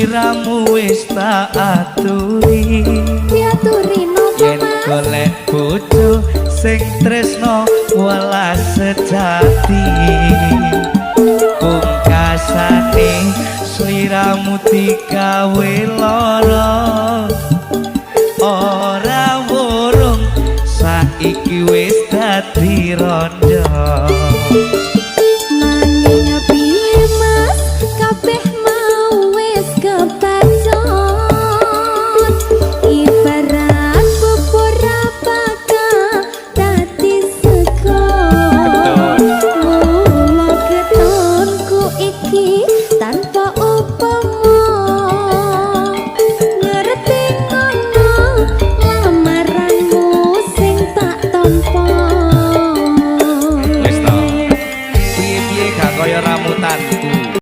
sliramu wis tak aturi diaturi nopo yen golek bojo sing tresno welas sejati pungkasane sliramu digawe lara ora wurung saiki wis dadi rondo nanging piye mas kabeh mau wis kepacot ibarat bubur apakah dadi sego mula ketonku iki tanpa